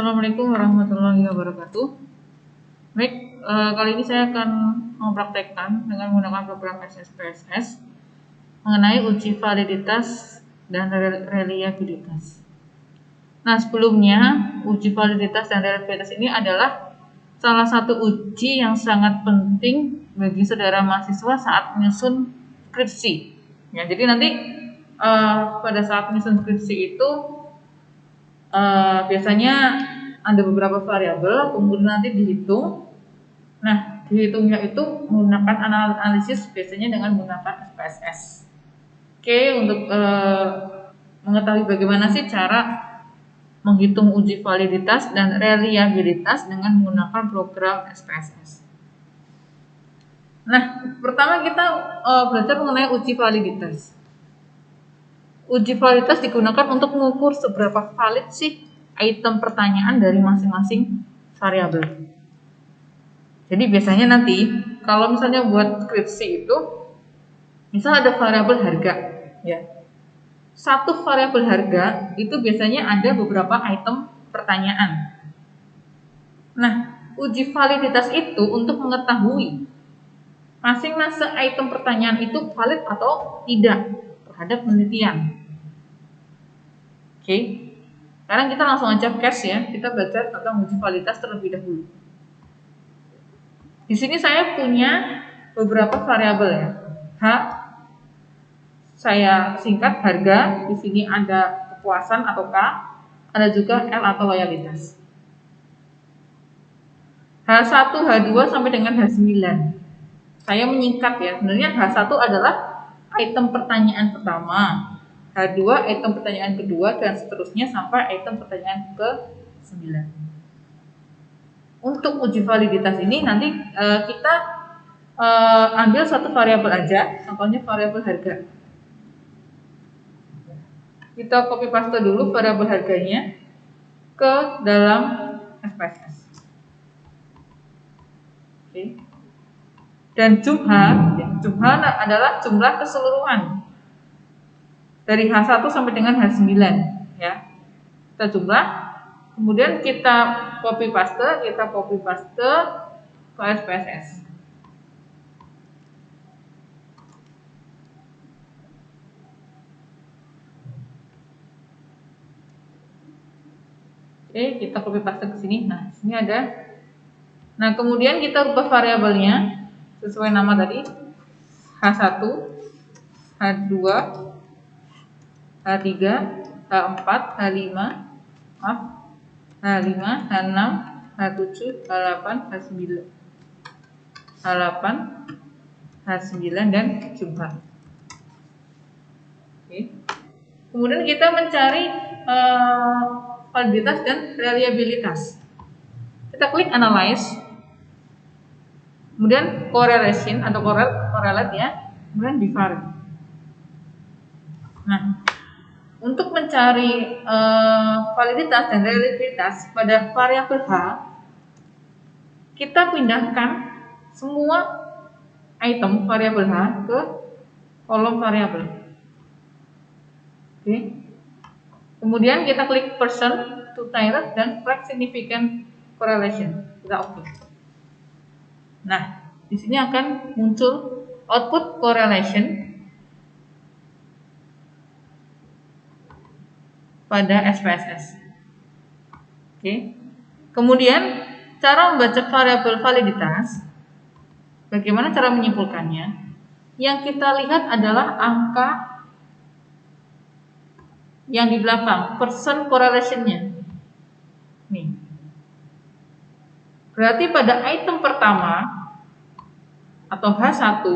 Assalamualaikum warahmatullahi wabarakatuh. Baik, kali ini saya akan mempraktekkan dengan menggunakan program SPSS mengenai uji validitas dan reliabilitas. Nah, sebelumnya uji validitas dan reliabilitas ini adalah salah satu uji yang sangat penting bagi saudara mahasiswa saat menyusun skripsi. Ya, jadi nanti pada saat menyusun skripsi itu biasanya ada beberapa variabel, kemudian nanti dihitung. Nah, dihitungnya itu menggunakan analisis biasanya dengan menggunakan SPSS. Oke, untuk mengetahui bagaimana sih cara menghitung uji validitas dan reliabilitas dengan menggunakan program SPSS. Nah, pertama kita belajar mengenai uji validitas. Uji validitas digunakan untuk mengukur seberapa valid sih item pertanyaan dari masing-masing variabel. Jadi biasanya nanti kalau misalnya buat skripsi itu, misal ada variabel harga, ya. Satu variabel harga itu biasanya ada beberapa item pertanyaan. Nah, uji validitas itu untuk mengetahui masing-masing item pertanyaan itu valid atau tidak terhadap penelitian. Oke, sekarang kita langsung aja case ya. Kita belajar tentang uji validitas terlebih dahulu. Di sini saya punya beberapa variabel ya. H, saya singkat harga. Di sini ada kepuasan atau K, ada juga L atau loyalitas. H1, H2 sampai dengan H9. Saya menyingkat ya. Sebenarnya H1 adalah item pertanyaan pertama, H2 item pertanyaan kedua, dan seterusnya sampai item pertanyaan ke-9. Untuk uji validitas ini nanti kita ambil satu variabel aja, contohnya variabel harga. Kita copy paste dulu variabel harganya ke dalam SPSS. Oke. Dan jumlah adalah jumlah keseluruhan dari H1 sampai dengan H9 ya. Kita jumlah, kemudian kita copy paste ke SPSS. Oke, kita copy paste ke sini. Nah, sini ada. Nah, kemudian kita ubah variabelnya sesuai nama tadi. H1, H2, H3, H4, H5, H5, H6, H7, H8, H9, H8, H9 dan jumlah. Oke. Kemudian kita mencari validitas dan reliabilitas. Kita klik analyze, kemudian correlation atau correlate ya, kemudian divide. Nah, untuk mencari validitas dan reliabilitas pada variabel H, kita pindahkan semua item variabel H ke kolom variabel. Oke. Kemudian kita klik person to direct dan flag significant correlation. Kita oke. Nah, di sini akan muncul output correlation pada SPSS. Oke. Kemudian cara membaca variabel validitas, bagaimana cara menyimpulkannya? Yang kita lihat adalah angka yang di belakang, percent correlation-nya. Nih. Berarti pada item pertama atau H1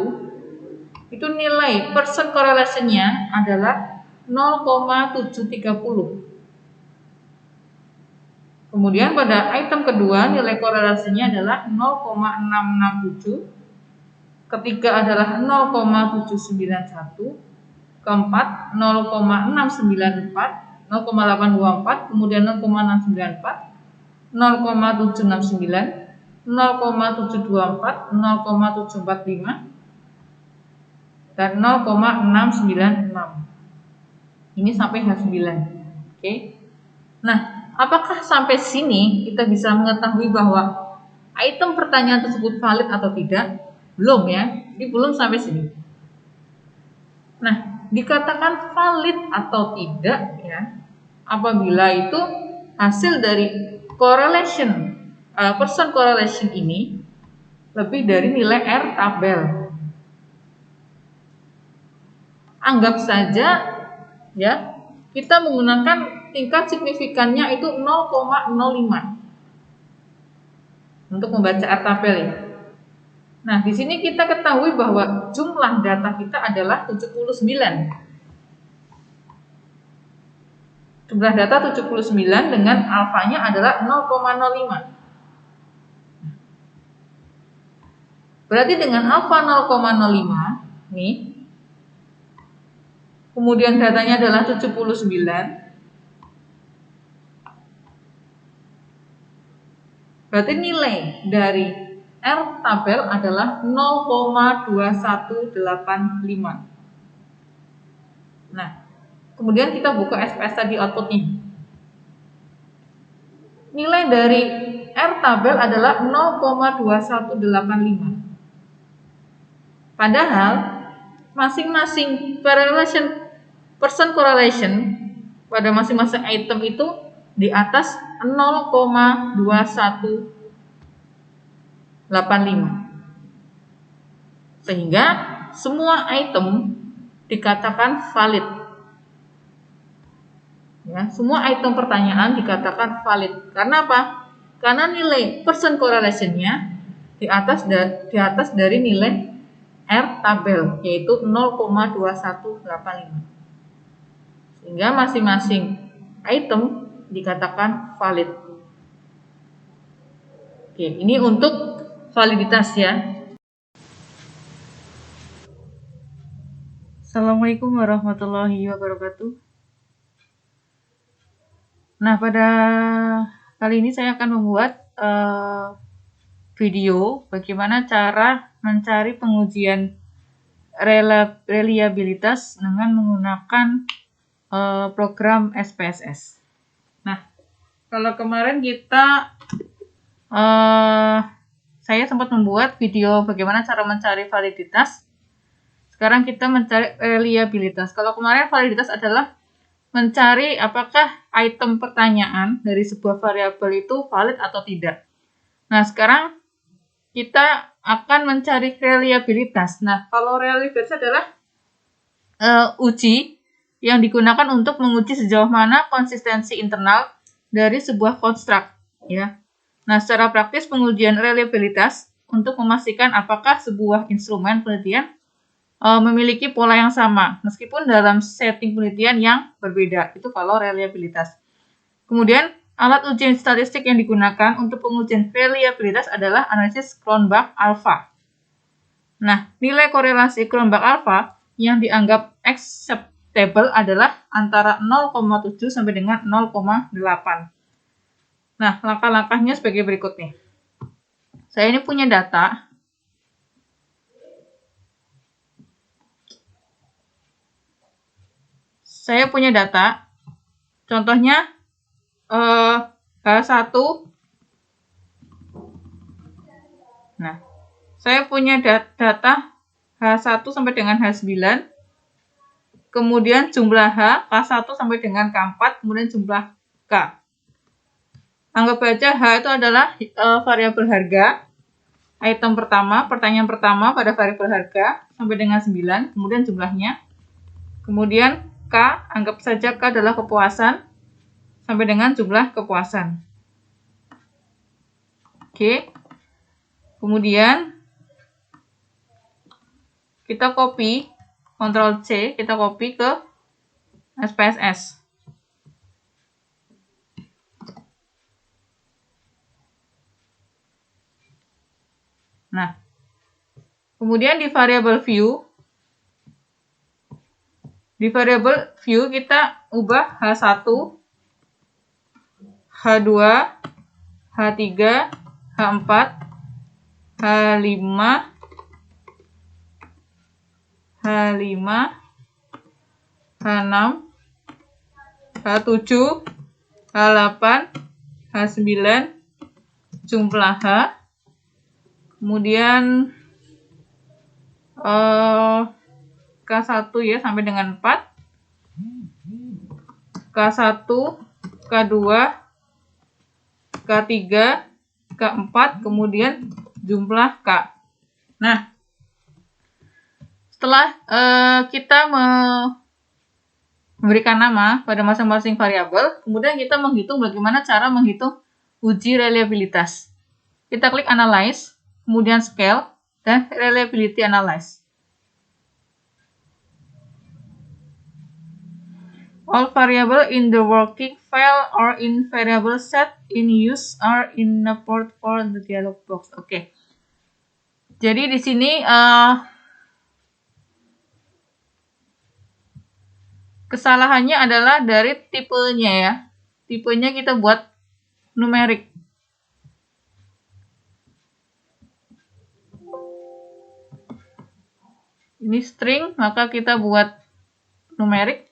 itu nilai percent correlation-nya adalah 0,730. Kemudian pada item kedua nilai korelasinya adalah 0,667. Ketiga adalah 0,791. Keempat 0,694, 0,824, kemudian 0,694, 0,769, 0,724, 0,745 dan 0,696. Ini sampai H9. Oke. Nah, Apakah sampai sini kita bisa mengetahui bahwa item pertanyaan tersebut valid atau tidak? Belum ya, ini belum sampai sini. Nah, dikatakan valid atau tidak ya, apabila itu hasil dari correlation, person correlation ini lebih dari nilai R tabel. Anggap saja ya, kita menggunakan tingkat signifikannya itu 0,05 untuk membaca R tabel ya. Nah, di sini kita ketahui bahwa jumlah data kita adalah 79. Jumlah data 79 dengan alfanya adalah 0,05. Berarti dengan alfa 0,05 nih, kemudian datanya adalah 79. Berarti nilai dari R tabel adalah 0,2185. Nah, kemudian kita buka SPS tadi outputnya. Nilai dari R tabel adalah 0,2185. Padahal masing-masing person correlation pada masing-masing item itu di atas 0,2185. Sehingga semua item dikatakan valid. Ya, semua item pertanyaan dikatakan valid. Karena apa? Karena nilai person correlation-nya di atas dari nilai R tabel, yaitu 0,2185. Sehingga masing-masing item dikatakan valid. Oke, ini untuk validitas ya. Assalamualaikum warahmatullahi wabarakatuh. Nah, pada kali ini saya akan membuat video bagaimana cara mencari pengujian reliabilitas dengan menggunakan program SPSS. Nah, kalau kemarin saya sempat membuat video bagaimana cara mencari validitas. Sekarang kita mencari reliabilitas. Kalau kemarin validitas adalah mencari apakah item pertanyaan dari sebuah variabel itu valid atau tidak. Nah, sekarang kita akan mencari reliabilitas. Nah, kalau reliabilitas adalah uji yang digunakan untuk menguji sejauh mana konsistensi internal dari sebuah konstruk, ya. Nah, secara praktis pengujian reliabilitas untuk memastikan apakah sebuah instrumen penelitian memiliki pola yang sama, meskipun dalam setting penelitian yang berbeda. Itu kalau reliabilitas. Kemudian alat ujian statistik yang digunakan untuk pengujian reliabilitas adalah analisis Cronbach alpha. Nah, nilai korelasi Cronbach alpha yang dianggap acceptable adalah antara 0,7 sampai dengan 0,8. Nah, langkah-langkahnya sebagai berikut nih. Saya ini punya data. Contohnya H1. Nah, saya punya data H1 sampai dengan H9. Kemudian jumlah K1 sampai dengan K4, kemudian jumlah K. Anggap saja H itu adalah variabel harga. Item pertama, pertanyaan pertama pada variabel harga sampai dengan 9, kemudian jumlahnya. Kemudian K, anggap saja K adalah kepuasan sampai dengan jumlah kepuasan. Oke. Kemudian kita copy, Ctrl C, kita copy ke SPSS. Nah, kemudian di variable view kita ubah H1, H2, H3, H4, H5, H6, H7, H8, H9, jumlah H, kemudian K1 ya sampai dengan 4, K1, K2, K3, K4, kemudian jumlah K. Nah, setelah kita memberikan nama pada masing-masing variabel, kemudian kita menghitung bagaimana cara menghitung uji reliabilitas. Kita klik Analyze, kemudian Scale, dan Reliability Analyze. All variables in the working file or in variable set in use are in the port for the dialog box. Oke. Jadi di sini kesalahannya adalah dari tipenya ya. Tipenya kita buat numerik. Ini string, maka kita buat numerik.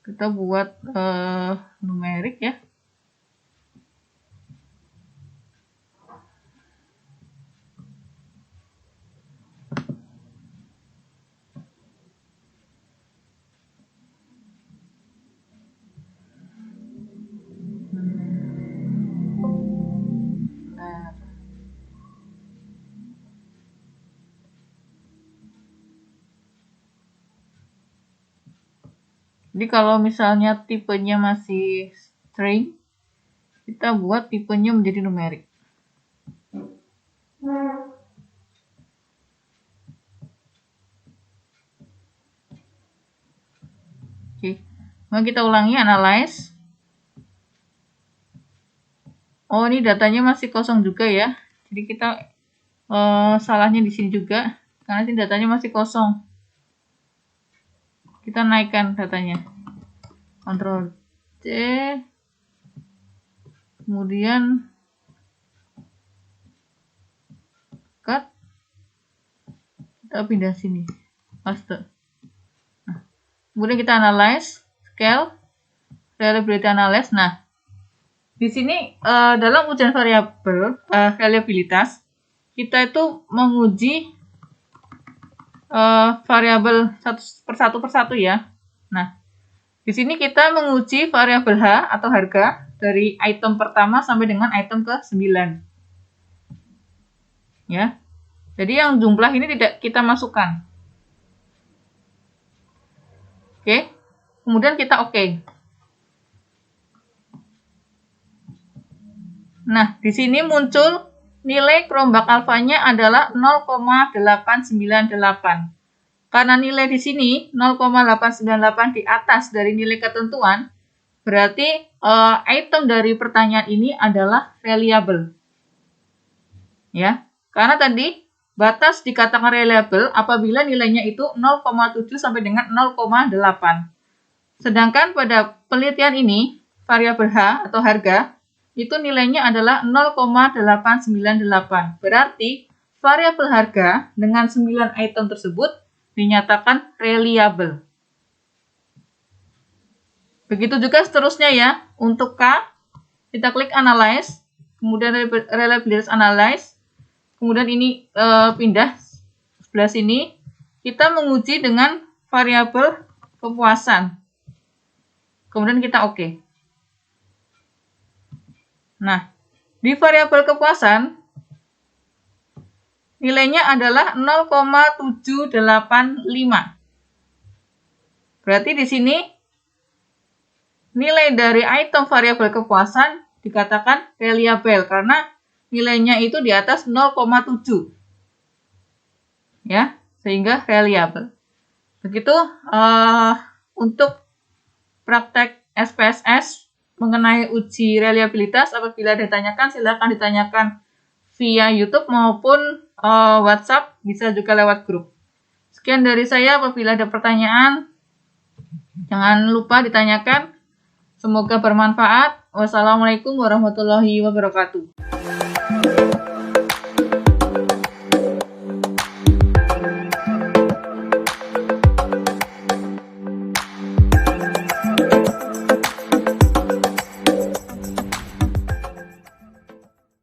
Kita buat numerik ya. Jadi kalau misalnya tipenya masih string, kita buat tipenya menjadi numerik. Oke, nah kita ulangi Analyze. Oh, ini datanya masih kosong juga ya. Jadi kita salahnya di sini juga, karena ini datanya masih kosong. Kita naikkan datanya. Ctrl C. Kemudian cut. Kita pindah sini. Paste. Nah, kemudian kita analyze, scale, reliability analyze. Nah, di sini dalam ujian variabel reliabilitas, kita itu menguji variabel satu persatu ya. Nah, di sini kita menguji variabel H atau harga dari item pertama sampai dengan item ke-9. Ya. Jadi yang jumlah ini tidak kita masukkan. Oke. Kemudian kita oke. Nah, di sini muncul nilai kerombak alfanya adalah 0,898. Karena nilai di sini 0,898 di atas dari nilai ketentuan, berarti item dari pertanyaan ini adalah reliable. Ya, karena tadi batas dikatakan reliable apabila nilainya itu 0,7 sampai dengan 0,8. Sedangkan pada penelitian ini, variabel H atau harga itu nilainya adalah 0,898. Berarti variabel harga dengan 9 item tersebut dinyatakan reliable. Begitu juga seterusnya ya. Untuk K, kita klik Analyze, kemudian Reliability Analyze, kemudian ini pindah sebelah sini, kita menguji dengan variabel kepuasan. Kemudian kita oke. Nah, di variabel kepuasan, nilainya adalah 0,785. Berarti di sini, nilai dari item variabel kepuasan dikatakan reliable, karena nilainya itu di atas 0,7. Ya, sehingga reliable. Begitu untuk praktek SPSS mengenai uji reliabilitas. Apabila ditanyakan, silakan ditanyakan via YouTube maupun WhatsApp, bisa juga lewat grup. Sekian dari saya. Apabila ada pertanyaan, Jangan lupa ditanyakan. Semoga bermanfaat. Wassalamualaikum warahmatullahi wabarakatuh.